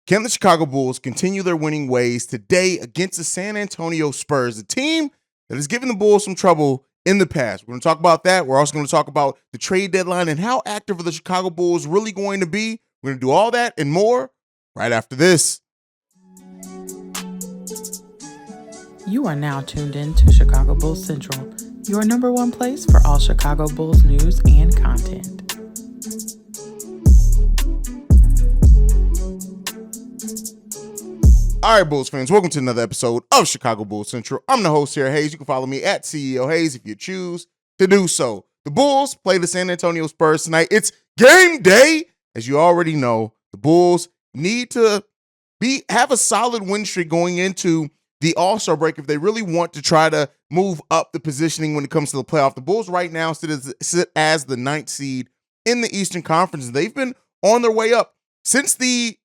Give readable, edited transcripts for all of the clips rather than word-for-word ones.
Can the Chicago Bulls continue their winning ways today against the San Antonio Spurs, a team that has given the Bulls some trouble in the past? We're going to talk about that. We're also going to talk about the trade deadline and how active are the Chicago Bulls really going to be. We're going to do all that and more right after this. You are now tuned in to Chicago Bulls Central, your number one place for all Chicago Bulls news and content. All right, Bulls fans, welcome to another episode of Chicago Bulls Central. I'm the host here, Haize. You can follow me at CEO Haize if you choose to do so. The Bulls play the San Antonio Spurs tonight. It's game day. As you already know, the Bulls need to have a solid win streak going into the All-Star break if they really want to try to move up the positioning when it comes to the playoff. The Bulls right now sit as the 9th seed in the Eastern Conference. They've been on their way up since the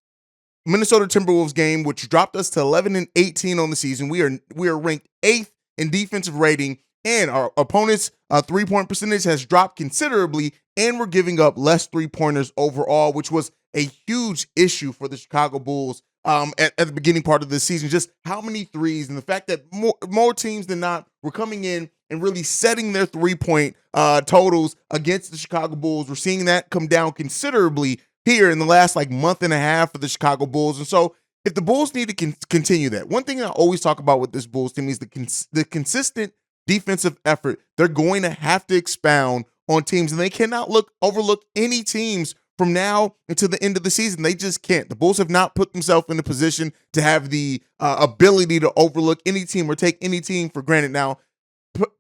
Minnesota Timberwolves game, which dropped us to 11-18 on the season. We are ranked 8th in defensive rating, and our opponents' three-point percentage has dropped considerably, and we're giving up less three-pointers overall, which was a huge issue for the Chicago Bulls at the beginning part of the season. Just how many threes, and the fact that more teams than not were coming in and really setting their three-point totals against the Chicago Bulls. We're seeing that come down considerably here in the last month and a half for the Chicago Bulls. And so if the Bulls need to continue that, one thing I always talk about with this Bulls team is the consistent defensive effort. They're going to have to expound on teams, and they cannot overlook any teams from now until the end of the season. They just can't. The Bulls have not put themselves in a position to have the ability to overlook any team or take any team for granted. Now,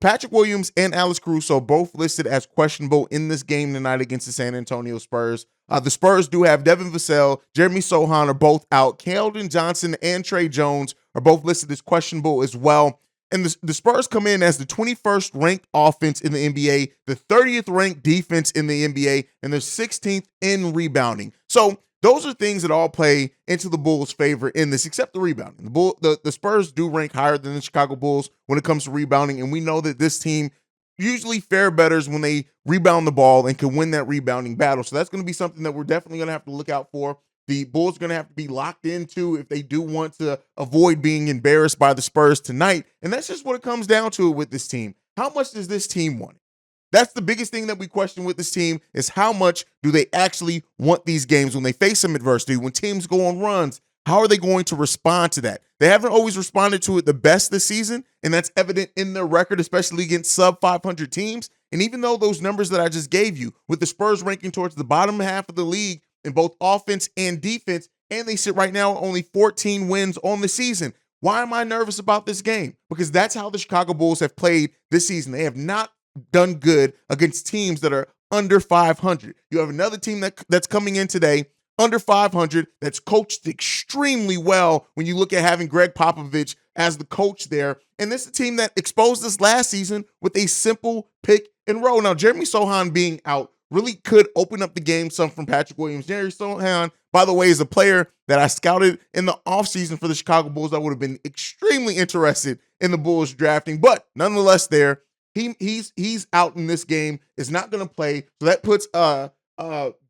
Patrick Williams and Alex Caruso both listed as questionable in this game tonight against the San Antonio Spurs. The Spurs do have Devin Vassell, Jeremy Sohan are both out. Keldon Johnson and Trey Jones are both listed as questionable as well. And the Spurs come in as the 21st ranked offense in the NBA, the 30th ranked defense in the NBA, and they're 16th in rebounding. So those are things that all play into the Bulls' favor in this, except the rebounding. The Spurs do rank higher than the Chicago Bulls when it comes to rebounding, and we know that this team usually fare betters when they rebound the ball and can win that rebounding battle. So that's going to be something that we're definitely going to have to look out for. The Bulls are going to have to be locked into if they do want to avoid being embarrassed by the Spurs tonight. And that's just what it comes down to with this team. How much does this team want it? That's the biggest thing that we question with this team is how much do they actually want these games when they face some adversity, when teams go on runs. How are they going to respond to that? They haven't always responded to it the best this season, and that's evident in their record, especially against sub-500 teams. And even though those numbers that I just gave you, with the Spurs ranking towards the bottom half of the league in both offense and defense, and they sit right now at only 14 wins on the season, why am I nervous about this game? Because that's how the Chicago Bulls have played this season. They have not done good against teams that are under 500. You have another team that's coming in today under 500 that's coached extremely well when you look at having Greg Popovich as the coach there. And this is a team that exposed us last season with a simple pick and roll. Now, Jeremy Sohan being out really could open up the game some from Patrick Williams. Jeremy Sohan, by the way, is a player that I scouted in the offseason for the Chicago Bulls. I would have been extremely interested in the Bulls drafting, but nonetheless there, he's out in this game, is not going to play. So that puts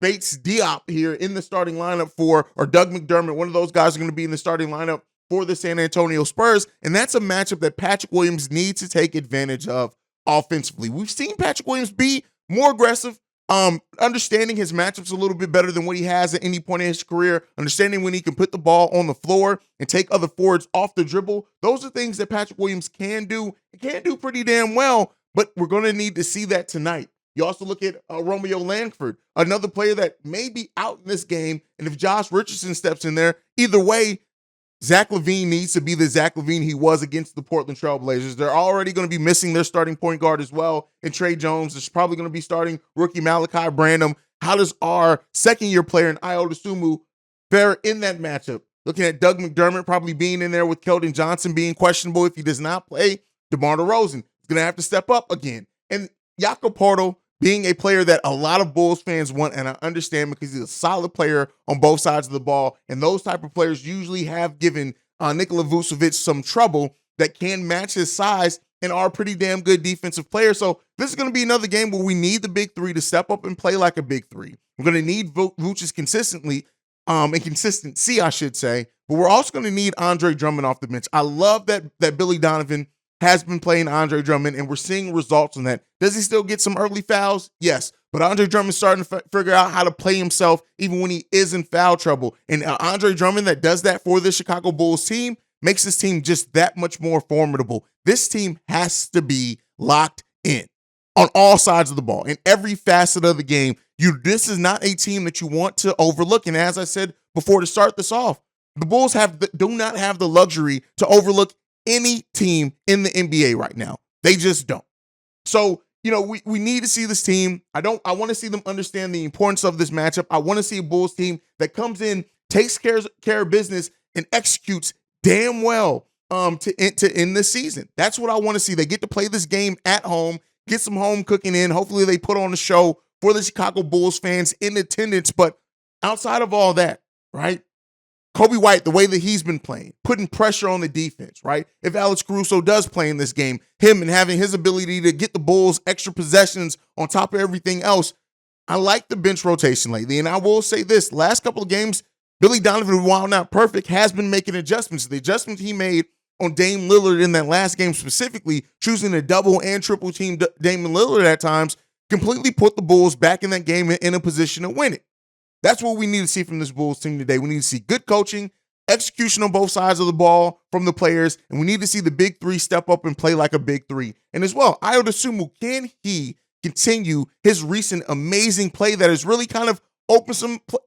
Bates Diop here in the starting lineup or Doug McDermott. One of those guys are going to be in the starting lineup for the San Antonio Spurs. And that's a matchup that Patrick Williams needs to take advantage of offensively. We've seen Patrick Williams be more aggressive, understanding his matchups a little bit better than what he has at any point in his career, understanding when he can put the ball on the floor and take other forwards off the dribble. Those are things that Patrick Williams can do pretty damn well, but we're going to need to see that tonight. You also look at Romeo Langford, another player that may be out in this game, and if Josh Richardson steps in there, either way, Zach LaVine needs to be the Zach LaVine he was against the Portland Trail Blazers. They're already going to be missing their starting point guard as well, and Trey Jones is probably going to be starting rookie Malachi Branham. How does our second-year player in Iota Sumu fare in that matchup? Looking at Doug McDermott probably being in there with Keldon Johnson being questionable if he does not play. DeMar DeRozan is going to have to step up again. And Jakob Poeltl being a player that a lot of Bulls fans want, and I understand because he's a solid player on both sides of the ball, and those type of players usually have given Nikola Vucevic some trouble that can match his size and are pretty damn good defensive players. So this is going to be another game where we need the big three to step up and play like a big three. We're going to need Vucevic consistently and consistency, I should say. But we're also going to need Andre Drummond off the bench. I love that Billy Donovan has been playing Andre Drummond, and we're seeing results on that. Does he still get some early fouls? Yes. But Andre Drummond's starting to figure out how to play himself even when he is in foul trouble. And Andre Drummond that does that for the Chicago Bulls team makes this team just that much more formidable. This team has to be locked in on all sides of the ball, in every facet of the game. This is not a team that you want to overlook. And as I said before to start this off, the Bulls do not have the luxury to overlook any team in the NBA right now. They just don't. So, we need to see this team. I want to see them understand the importance of this matchup. I want to see a Bulls team that comes in, takes care of business, and executes damn well to end this season. That's what I want to see. They get to play this game at home, get some home cooking in. Hopefully they put on a show for the Chicago Bulls fans in attendance. But outside of all that, right? Kobe White, the way that he's been playing, putting pressure on the defense, right? If Alex Caruso does play in this game, him and having his ability to get the Bulls extra possessions on top of everything else, I like the bench rotation lately. And I will say this, last couple of games, Billy Donovan, while not perfect, has been making adjustments. The adjustments he made on Dame Lillard in that last game specifically, choosing to double and triple team Dame Lillard at times, completely put the Bulls back in that game in a position to win it. That's what we need to see from this Bulls team today. We need to see good coaching, execution on both sides of the ball from the players, and we need to see the big three step up and play like a big three. And as well, Ayo Dosunmu, can he continue his recent amazing play that has really kind of opened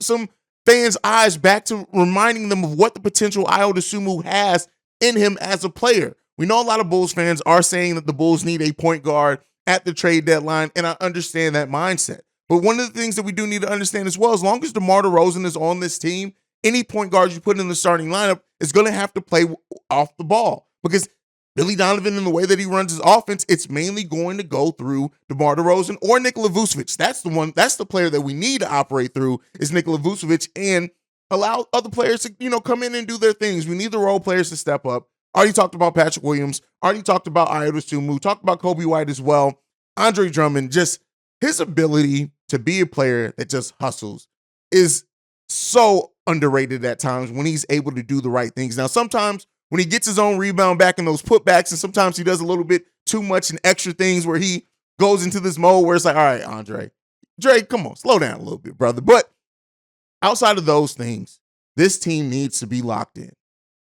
some fans' eyes back to reminding them of what the potential Ayo Dosunmu has in him as a player? We know a lot of Bulls fans are saying that the Bulls need a point guard at the trade deadline, and I understand that mindset. But one of the things that we do need to understand as well, as long as DeMar DeRozan is on this team, any point guard you put in the starting lineup is going to have to play off the ball, because Billy Donovan, in the way that he runs his offense, it's mainly going to go through DeMar DeRozan or Nikola Vucevic. That's the player that we need to operate through, is Nikola Vucevic, and allow other players to, come in and do their things. We need the role players to step up. Already talked about Patrick Williams, already talked about Ayo Dosunmu, talked about Kobe White as well. Andre Drummond, just his ability to be a player that just hustles is so underrated at times when he's able to do the right things. Now, sometimes when he gets his own rebound back in those putbacks, and sometimes he does a little bit too much and extra things where he goes into this mode where it's like, all right, Andre, Drake, come on, slow down a little bit, brother. But outside of those things, this team needs to be locked in.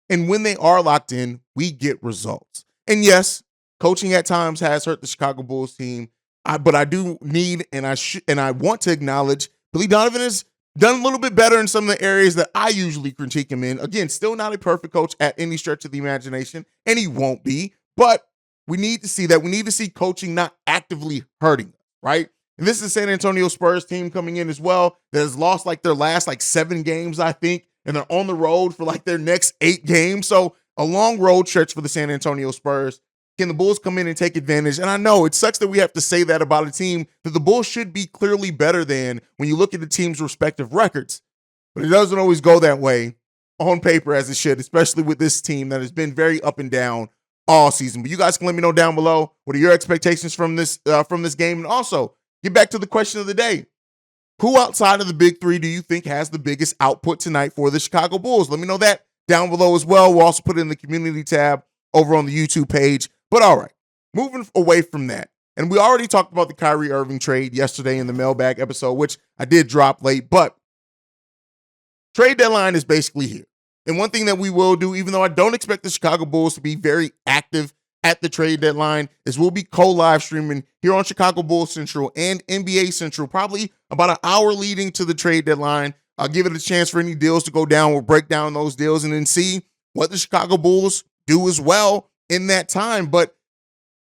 And when they are locked in, we get results. And yes, coaching at times has hurt the Chicago Bulls team. But I do need, and I want to acknowledge, Billy Donovan has done a little bit better in some of the areas that I usually critique him in. Again, still not a perfect coach at any stretch of the imagination, and he won't be. But we need to see that. We need to see coaching not actively hurting, right? And this is the San Antonio Spurs team coming in as well that has lost their last 7 games, I think, and they're on the road for their next 8 games. So a long road stretch for the San Antonio Spurs. Can the Bulls come in and take advantage? And I know it sucks that we have to say that about a team that the Bulls should be clearly better than when you look at the team's respective records. But it doesn't always go that way on paper as it should, especially with this team that has been very up and down all season. But you guys can let me know down below, what are your expectations from this game? And also, get back to the question of the day. Who outside of the big three do you think has the biggest output tonight for the Chicago Bulls? Let me know that down below as well. We'll also put it in the community tab over on the YouTube page. But all right, moving away from that. And we already talked about the Kyrie Irving trade yesterday in the mailbag episode, which I did drop late, but trade deadline is basically here. And one thing that we will do, even though I don't expect the Chicago Bulls to be very active at the trade deadline, is we'll be co-live streaming here on Chicago Bulls Central and NBA Central, probably about an hour leading to the trade deadline. I'll give it a chance for any deals to go down. We'll break down those deals and then see what the Chicago Bulls do as well in that time. But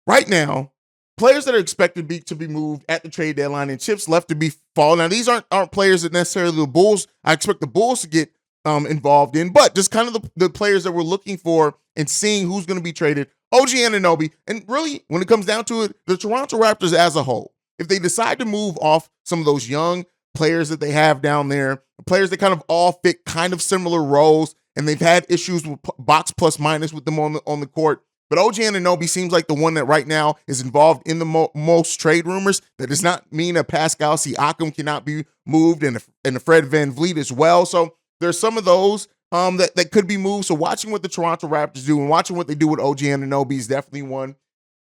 right now, players that are expected to be moved at the trade deadline and chips left to be fall. Now, these aren't players that necessarily the Bulls, I expect the Bulls to get involved in, but just kind of the players that we're looking for and seeing who's going to be traded. OG Anunoby, and really, when it comes down to it, the Toronto Raptors as a whole, if they decide to move off some of those young players that they have down there, players that kind of all fit kind of similar roles, and they've had issues with box plus minus with them on the court. But OG Anunoby seems like the one that right now is involved in the most trade rumors. That does not mean that Pascal Siakam cannot be moved, and a Fred VanVleet as well. So there's some of those that could be moved. So watching what the Toronto Raptors do and watching what they do with OG Anunoby is definitely one.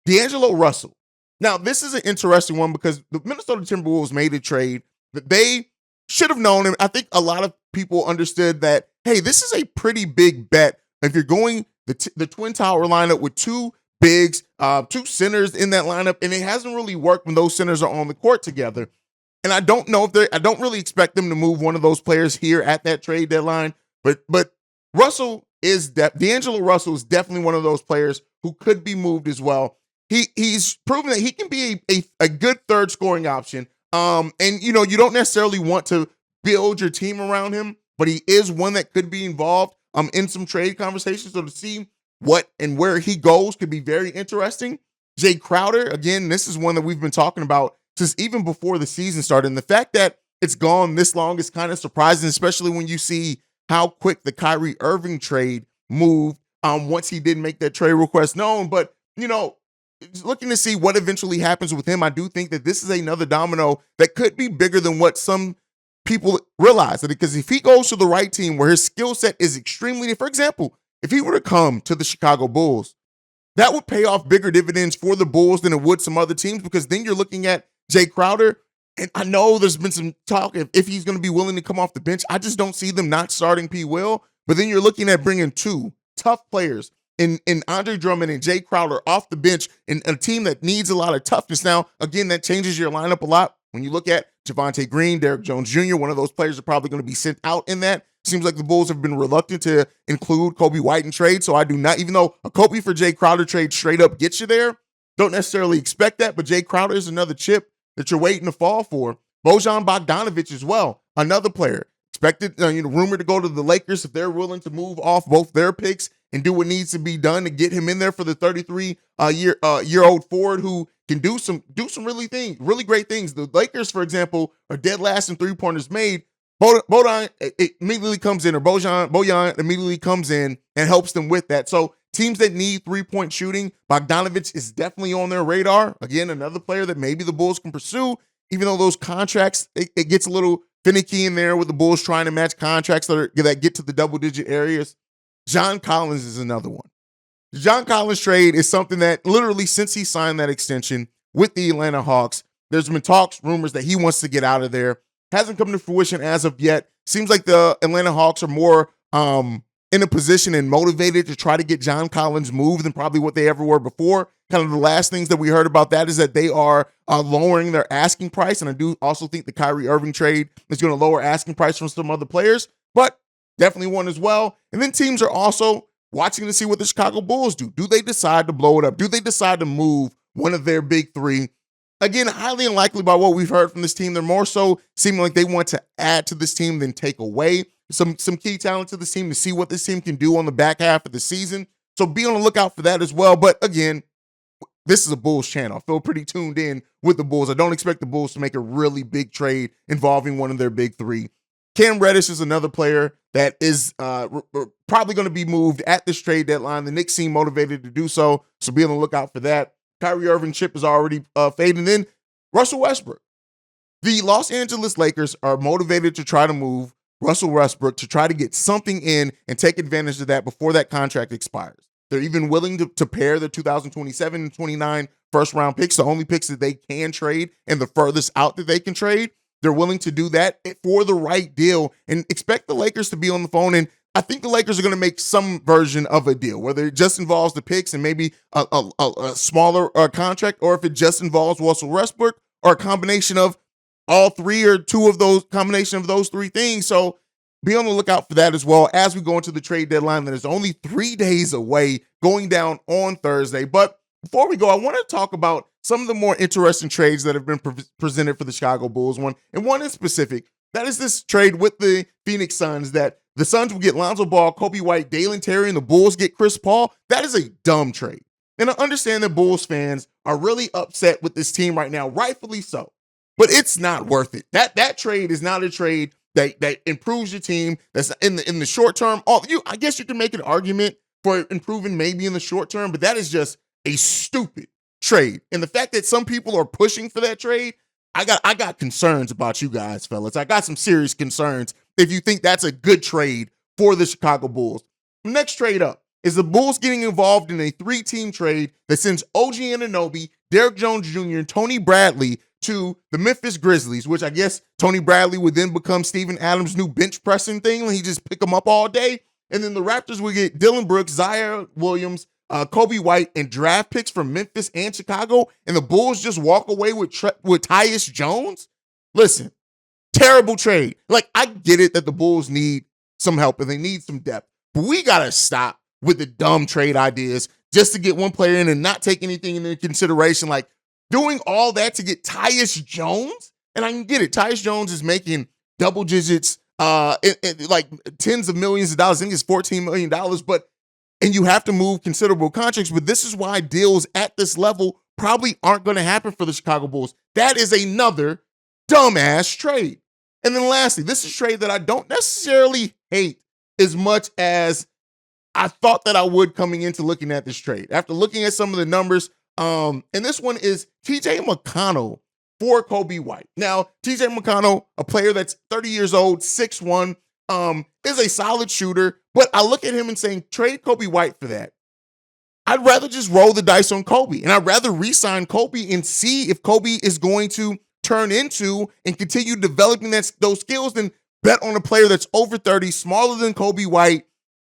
D'Angelo Russell. Now, this is an interesting one because the Minnesota Timberwolves made a trade that they should have known. And I think a lot of people understood that, hey, this is a pretty big bet. If you're going the Twin Tower lineup with two bigs, two centers in that lineup, and it hasn't really worked when those centers are on the court together. And I don't know if I don't really expect them to move one of those players here at that trade deadline. But D'Angelo Russell is definitely one of those players who could be moved as well. He's proven that he can be a good third scoring option. And you don't necessarily want to build your team around him, but he is one that could be involved in some trade conversations. So to see what and where he goes could be very interesting. Jay Crowder, again, this is one that we've been talking about since even before the season started. And the fact that it's gone this long is kind of surprising, especially when you see how quick the Kyrie Irving trade moved once he did make that trade request known. But, looking to see what eventually happens with him, I do think that this is another domino that could be bigger than what some people realize. Because if he goes to the right team where his skill set is extremely, for example, if he were to come to the Chicago Bulls, that would pay off bigger dividends for the Bulls than it would some other teams, because then you're looking at Jay Crowder. And I know there's been some talk if he's going to be willing to come off the bench. I just don't see them not starting P. Will. But then you're looking at bringing two tough players in Andre Drummond and Jay Crowder off the bench in a team that needs a lot of toughness. Now, again, that changes your lineup a lot. When you look at Javonte Green, Derrick Jones Jr., one of those players are probably going to be sent out in that. Seems like the Bulls have been reluctant to include Kobe White in trade. So I do not, even though a Kobe for Jay Crowder trade straight up gets you there, don't necessarily expect that. But Jay Crowder is another chip that you're waiting to fall for. Bojan Bogdanovic as well, another player expected, rumored to go to the Lakers if they're willing to move off both their picks and do what needs to be done to get him in there for the 33-year-old forward who can do some really great things. The Lakers, for example, are dead last in 3-pointers made. Bojan immediately comes in, or Bojan immediately comes in and helps them with that. So teams that need 3-point shooting, Bogdanovic is definitely on their radar. Again, another player that maybe the Bulls can pursue, even though those contracts, it gets a little finicky in there with the Bulls trying to match contracts that get to the double-digit areas. John Collins is another one. The John Collins trade is something that literally since he signed that extension with the Atlanta Hawks, there's been rumors that he wants to get out of there. Hasn't come to fruition as of yet. Seems like the Atlanta Hawks are more in a position and motivated to try to get John Collins moved than probably what they ever were before. Kind of the last things that we heard about that is that they are lowering their asking price. And I do also think the Kyrie Irving trade is going to lower asking price from some other players, but definitely one as well. And then teams are also watching to see what the Chicago Bulls do. Do they decide to blow it up? Do they decide to move one of their big three? Again, highly unlikely by what we've heard from this team. They're more so seeming like they want to add to this team than take away some key talent to this team to see what this team can do on the back half of the season. So be on the lookout for that as well. But again, this is a Bulls channel. I feel pretty tuned in with the Bulls. I don't expect the Bulls to make a really big trade involving one of their big three. Cam Reddish is another player that is probably going to be moved at this trade deadline. The Knicks seem motivated to do so be on the lookout for that. Kyrie Irving chip is already fading in. Russell Westbrook. The Los Angeles Lakers are motivated to try to move Russell Westbrook to try to get something in and take advantage of that before that contract expires. They're even willing to pair the 2027 and 29 first-round picks, the only picks that they can trade and the furthest out that they can trade. They're willing to do that for the right deal and expect the Lakers to be on the phone. And I think the Lakers are going to make some version of a deal, whether it just involves the picks and maybe a smaller contract, or if it just involves Russell Westbrook, or a combination of all three or two of those, combination of those three things. So be on the lookout for that as well as we go into the trade deadline that is only 3 days away, going down on Thursday. But before we go, I want to talk about some of the more interesting trades that have been presented for the Chicago Bulls. One in specific, that is this trade with the Phoenix Suns, that the Suns will get Lonzo Ball, Kobe White, Dalen Terry, and the Bulls get Chris Paul. That is a dumb trade. And I understand that Bulls fans are really upset with this team right now, rightfully so. But it's not worth it. That trade is not a trade that improves your team. That's in the short term. I guess you can make an argument for improving maybe in the short term, but that is just a stupid trade. And the fact that some people are pushing for that trade, I got concerns about you guys, fellas. I got some serious concerns if you think that's a good trade for the Chicago Bulls. Next trade up is the Bulls getting involved in a 3-team trade that sends OG Anunoby, Derrick Jones Jr., and Tony Bradley to the Memphis Grizzlies, which I guess Tony Bradley would then become Steven Adams' new bench pressing thing when he just pick them up all day. And then the Raptors would get Dylan Brooks, Zaire Williams, Kobe White, and draft picks from Memphis and Chicago, and the Bulls just walk away with Tyus Jones? Listen, terrible trade. Like, I get it that the Bulls need some help and they need some depth, but we got to stop with the dumb trade ideas just to get one player in and not take anything into consideration. Like, doing all that to get Tyus Jones? And I can get it. Tyus Jones is making double digits, like tens of millions of dollars. I think it's $14 million, and you have to move considerable contracts. But this is why deals at this level probably aren't going to happen for the Chicago Bulls. That is another dumbass trade. And then lastly, this is a trade that I don't necessarily hate as much as I thought that I would coming into looking at this trade. After looking at some of the numbers, and this one is TJ McConnell for Kobe White. Now, TJ McConnell, a player that's 30 years old, 6'1", is a solid shooter, but I look at him and saying, trade Kobe White for that. I'd rather just roll the dice on Kobe, and I'd rather re-sign Kobe and see if Kobe is going to turn into and continue developing those skills than bet on a player that's over 30, smaller than Kobe White,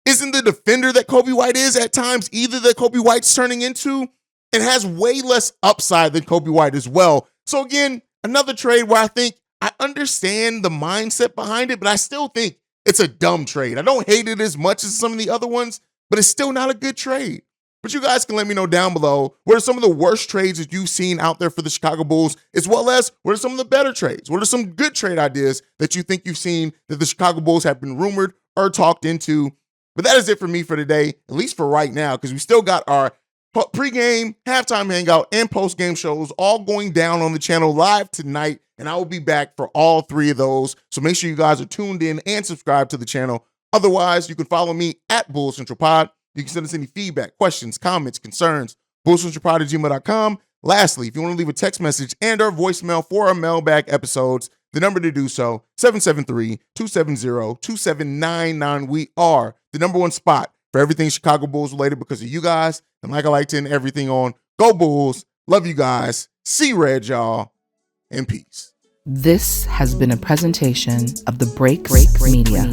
isn't the defender that Kobe White is at times, either that Kobe White's turning into, and has way less upside than Kobe White as well. So again, another trade where I think I understand the mindset behind it, but I still think it's a dumb trade. I don't hate it as much as some of the other ones, but it's still not a good trade. But you guys can let me know down below what are some of the worst trades that you've seen out there for the Chicago Bulls, as well as what are some of the better trades? What are some good trade ideas that you think you've seen that the Chicago Bulls have been rumored or talked into? But that is it for me for today, at least for right now, because we still got our pregame, halftime hangout, and postgame shows all going down on the channel live tonight, and I will be back for all 3 of those. So make sure you guys are tuned in and subscribe to the channel. Otherwise, you can follow me at Bulls Central Pod. You can send us any feedback, questions, comments, concerns, bullscentralpod@gmail.com. Lastly, if you want to leave a text message and or voicemail for our mailbag episodes, the number to do so, 773-270-2799. We are the #1 spot for everything Chicago Bulls related because of you guys. And like I like to end everything on, go Bulls. Love you guys. See red, y'all. And peace. This has been a presentation of the Break Media.